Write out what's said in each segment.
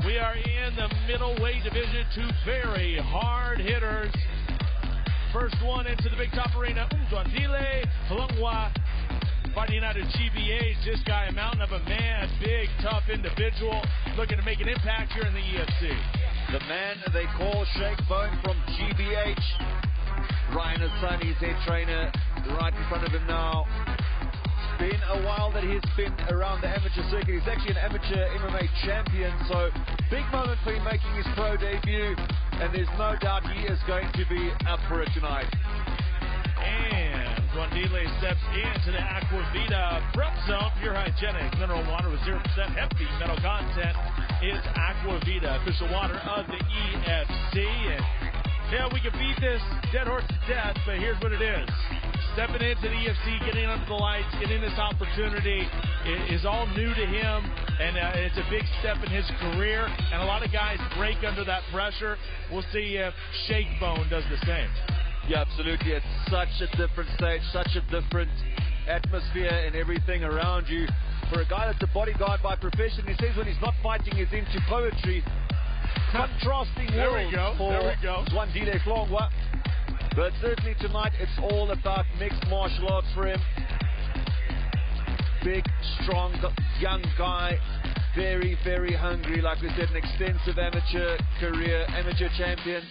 We are in the middleweight division, two very hard hitters. First one into the big top arena, Nzwandile Hlongwa, fighting out of GBH. This guy, a mountain of a man, big, tough individual, looking to make an impact here in the EFC. The man they call Shake Bone from GBH. Ryan Hassan, his head trainer, right in front of him now. Been a while that he's been around the amateur circuit. He's actually an amateur MMA champion, so big moment for him making his pro debut, and there's no doubt he is going to be up for it tonight. And Nzwandile steps into the Aquavita prep zone. Pure hygienic mineral water with 0% hefty metal content is Aquavita, official water of the EFC. And yeah, we can beat this dead horse to death, but here's what it is. Stepping into the EFC, getting under the lights, getting this opportunity is all new to him, and it's a big step in his career, and a lot of guys break under that pressure. We'll see if Shake Bone does the same. Yeah, absolutely. It's such a different stage, such a different atmosphere and everything around you. For a guy that's a bodyguard by profession, he says when he's not fighting, he's into poetry. Contrasting worlds for Nzwandile Hlongwa. But certainly tonight, it's all about mixed martial arts for him. Big, strong, young guy. Very, very hungry. Like we said, an extensive amateur career, amateur champion.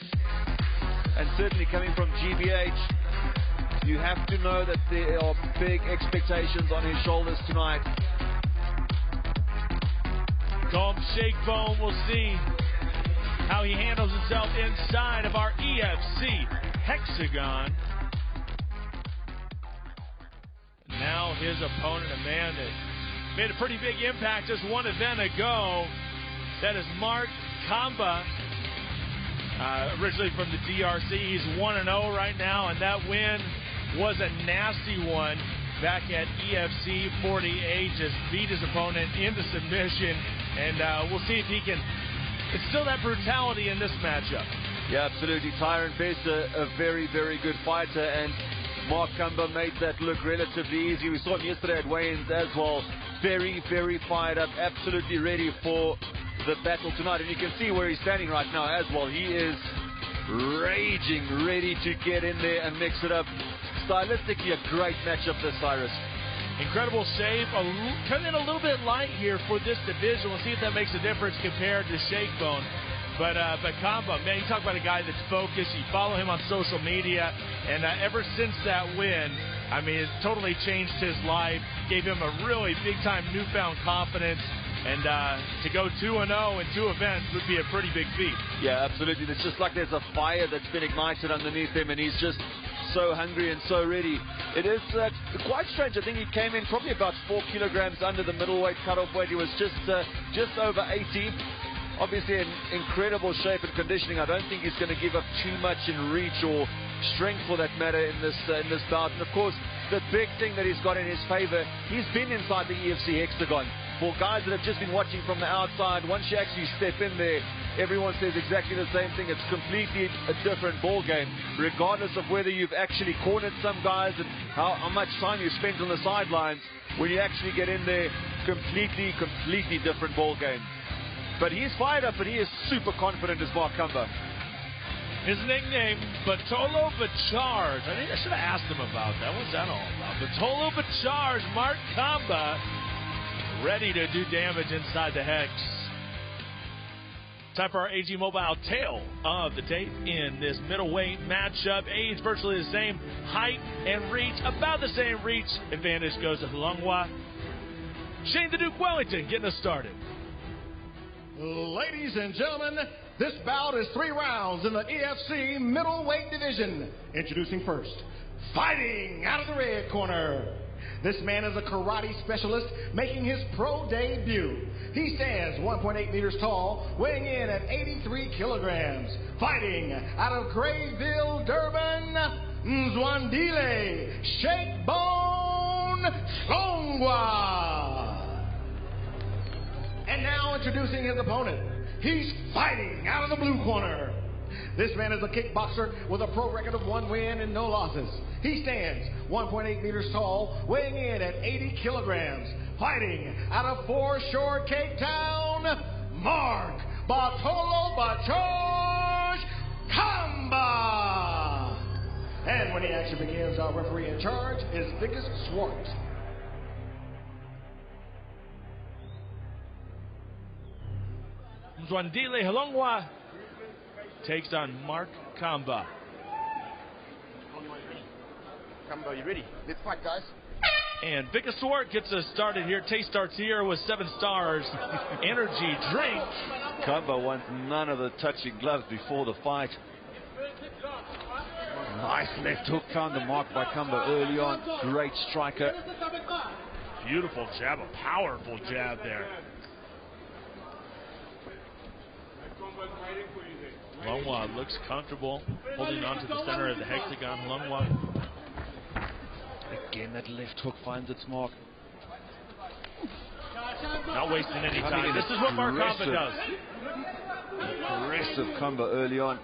And certainly coming from GBH, you have to know that there are big expectations on his shoulders tonight. Call him Shake Bone. We'll see how he handles himself inside of our EFC hexagon. Now his opponent, a man that made a pretty big impact just one event ago. That is Mark Kamba, originally from the DRC. He's 1-0 right now, and that win was a nasty one back at EFC 48. Just beat his opponent into submission, and we'll see if he can instill that brutality in this matchup. Yeah, absolutely. Tyron Best, a very, very good fighter, and Mark Kamba made that look relatively easy. We saw him yesterday at weigh-ins as well. Very, very fired up, absolutely ready for the battle tonight. And you can see where he's standing right now as well. He is raging, ready to get in there and mix it up. Stylistically, a great matchup this, Cyrus. Incredible save. Coming in a little bit light here for this division. We'll see if that makes a difference compared to Shake Bone. But Kamba, man, you talk about a guy that's focused. You follow him on social media, and ever since that win, I mean, it totally changed his life, gave him a really big-time newfound confidence, and to go 2-0 in two events would be a pretty big feat. Yeah, absolutely. It's just like there's a fire that's been ignited underneath him, and he's just so hungry and so ready. It is quite strange. I think he came in probably about 4 kilograms under the middleweight cutoff weight. He was just over 80. Obviously in incredible shape and conditioning. I don't think he's going to give up too much in reach or strength for that matter in this bout. And of course, the big thing that he's got in his favor, he's been inside the EFC hexagon. For guys that have just been watching from the outside, once you actually step in there, everyone says exactly the same thing. It's completely a different ball game, regardless of whether you've actually cornered some guys and how much time you spent on the sidelines. When you actually get in there, completely different ball game. But he's fired up, and he is super confident as Mark Kamba. His nickname, Batolo Bacharge. I think I should have asked him about that. What's that all about? Batolo Bacharge, Mark Kamba, ready to do damage inside the hex. Time for our AG Mobile tale of the tape in this middleweight matchup. Age virtually the same, height and reach about the same reach. Advantage goes to Hlongwa. Shane the Duke Wellington getting us started. Ladies and gentlemen, this bout is 3 rounds in the EFC middleweight division. Introducing first, fighting out of the red corner. This man is a karate specialist making his pro debut. He stands 1.8 meters tall, weighing in at 83 kilograms. Fighting out of Grayville, Durban, Nzwandile Shake Bone Hlongwa. And now introducing his opponent. He's fighting out of the blue corner. This man is a kickboxer with a pro record of 1 win and no losses. He stands 1.8 meters tall, weighing in at 80 kilograms. Fighting out of Foreshore, Cape Town, Mark Bartolo Bajorge Kamba. And when the action begins, our referee in charge is Vickers Swart. Mzwandile Halongwa takes on Mark Kamba. Kamba, you ready? Let's fight, guys. And Vickers Swart gets us started here. Taste starts here with 7 stars. Energy drink. Kamba wants none of the touching gloves before the fight. Nice left hook found the mark by Kamba early on. Great striker. Beautiful jab, a powerful jab there. Halongwa looks comfortable holding on to the center of the hexagon. Halongwa. Again, that left hook finds its mark. Not wasting any time. This is what Mark Kamba does. Aggressive Kamba early on.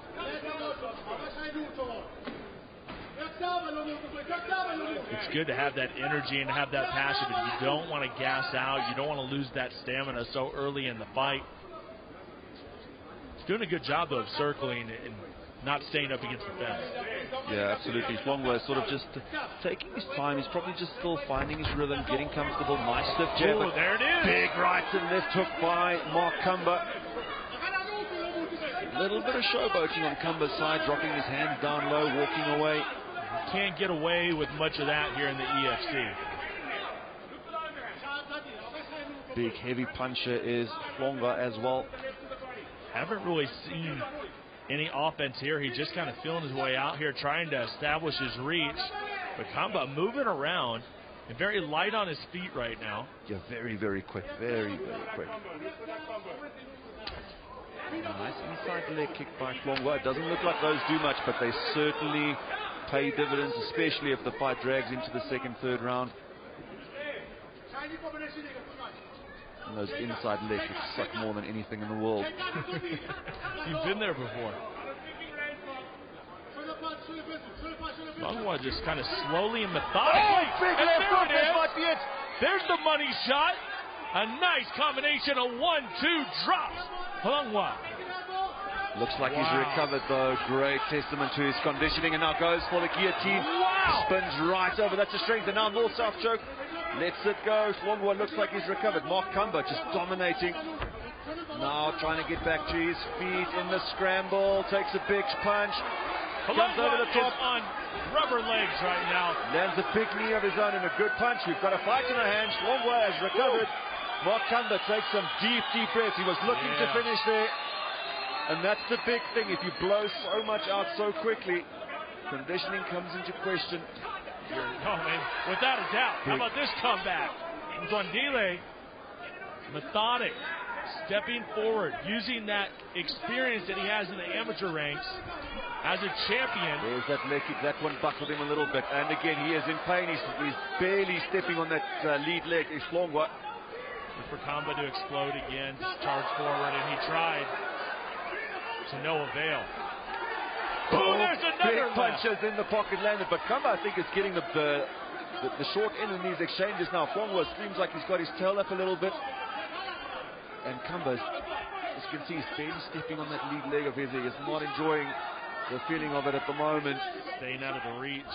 It's good to have that energy and have that passion, but you don't want to gas out. You don't want to lose that stamina so early in the fight. He's doing a good job, though, of circling and not staying up against the fence. Yeah, absolutely. Halongwa is sort of just taking his time. He's probably just still finding his rhythm, getting comfortable. Nice stiff jab. Oh, there it is. Big right and left hook by Mark Kamba. A little bit of showboating on Kamba's side, dropping his hands down low, walking away. Can't get away with much of that here in the EFC. Big heavy puncher is Halongwa as well. Haven't really seen any offense here. He's just kind of feeling his way out here, trying to establish his reach. But Kamba moving around and very light on his feet right now. Yeah, very, very quick. Very, very quick. Nice inside leg kick by Halongwa. It doesn't look like those do much, but they certainly pay dividends, especially if the fight drags into the second, third round. And those inside leg kicks suck more than anything in the world. You've been there before. Halongwa just kind of slowly and methodically. Oh, big and left there hook. it This is. might be it. There's the money shot. A nice combination of 1-2 drops. Halongwa. Looks like he's Wow. recovered though. Great testament to his conditioning, and now goes for the guillotine. Wow. Spins right over. That's a strength. And now North South choke. Lets it go. Halongwa looks like he's recovered. Mark Kamba just dominating. Now trying to get back to his feet in the scramble. Takes a big punch. Comes over Halongwa the is top. on rubber legs right now. Lands a big knee of his own and a good punch. We've got a fight in our hands. Halongwa has recovered. Mark Kamba takes some deep, deep breaths. He was looking to finish there. And that's the big thing. If you blow so much out so quickly, conditioning comes into question. Oh, man, without a doubt. How about this comeback? Mzwandile, methodic, stepping forward, using that experience that he has in the amateur ranks as a champion. There's that leg kick. That one buckled him a little bit. And again, he is in pain. He's barely stepping on that lead leg. It's Halongwa. For Kamba to explode again, charge forward, and he tried to no avail. Oh, there's another big punches in the pocket landed, but Kamba, I think, is getting the short end in these exchanges now. Halongwa seems like he's got his tail up a little bit, and Kamba, as you can see, he's barely stepping on that lead leg of his. He is not enjoying the feeling of it at the moment. Staying out of the reach,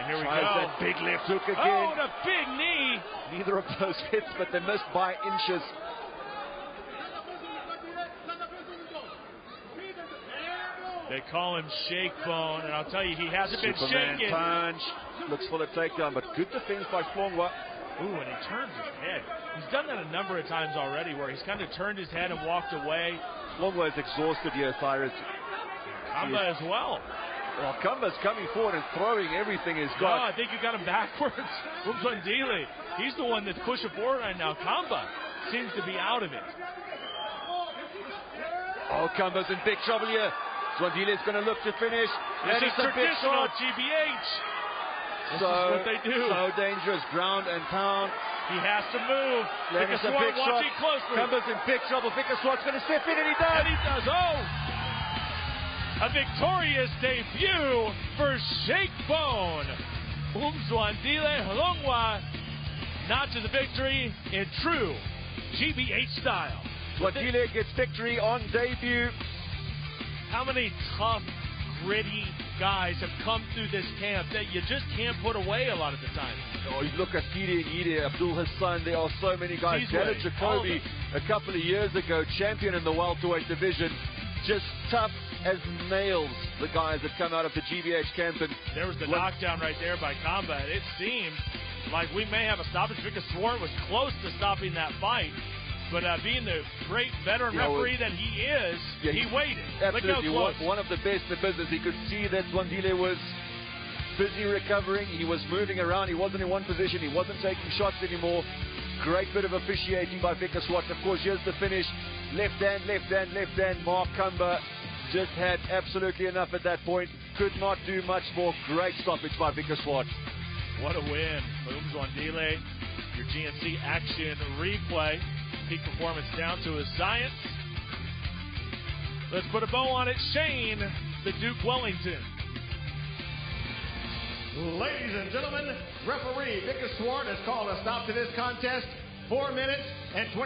and here we Tries go. that big left hook again. Oh, the big knee! Neither of those hits, but they missed by inches. They call him Shake Bone, and I'll tell you, he hasn't been Superman shaking. punch. Looks for the takedown, but good defense by Halongwa. Ooh, and he turns his head. He's done that a number of times already, where he's kind of turned his head and walked away. Halongwa is exhausted here, Cyrus. Kamba as well. Well, Kamba's coming forward and throwing everything he's No, got. I think you got him backwards. Mzwandile, he's the one that's pushing forward right now. Kamba seems to be out of it. Oh, Kamba's in big trouble here. Mzwandile's going to look to finish. This And is it's a big traditional shot. GBH. This So, is what they do. so dangerous. Ground and pound. He has to move. Then it's a Vickers big shot. watching closely. Kamba's in big trouble. Vickers Swart's going to step in, and he does. And he does. Oh! A victorious debut for Shake Bone. Mzwandile Halongwa notches a victory in true GBH style. Wandile gets victory on debut. How many tough, gritty guys have come through this camp that you just can't put away a lot of the time? Oh, you look at Fide Ngide, Abdul Hassan, there are so many guys. Janet Jacoby, a couple of years ago, champion in the welterweight division, just tough as nails, the guys that come out of the GBH camp. And there was the knockdown right there by Kamba. It seemed like we may have a stoppage. Vikas Swart was close to stopping that fight, but being the great veteran referee that he is, he waited. Absolutely, one of the best in the business. He could see that Wandile was busy recovering. He was moving around. He wasn't in one position. He wasn't taking shots anymore. Great bit of officiating by Vikas Swart. Of course, here's the finish. Left hand, left hand, left hand. Mark Kamba just had absolutely enough at that point. Could not do much more. Great stoppage by Vikas Swart. What a win. Mooms Wandile, your GNC action replay. Peak performance down to his science. Let's put a bow on it. Shane, the Duke Wellington. Ladies and gentlemen, referee Vikas Swart has called a stop to this contest. 4 minutes and 20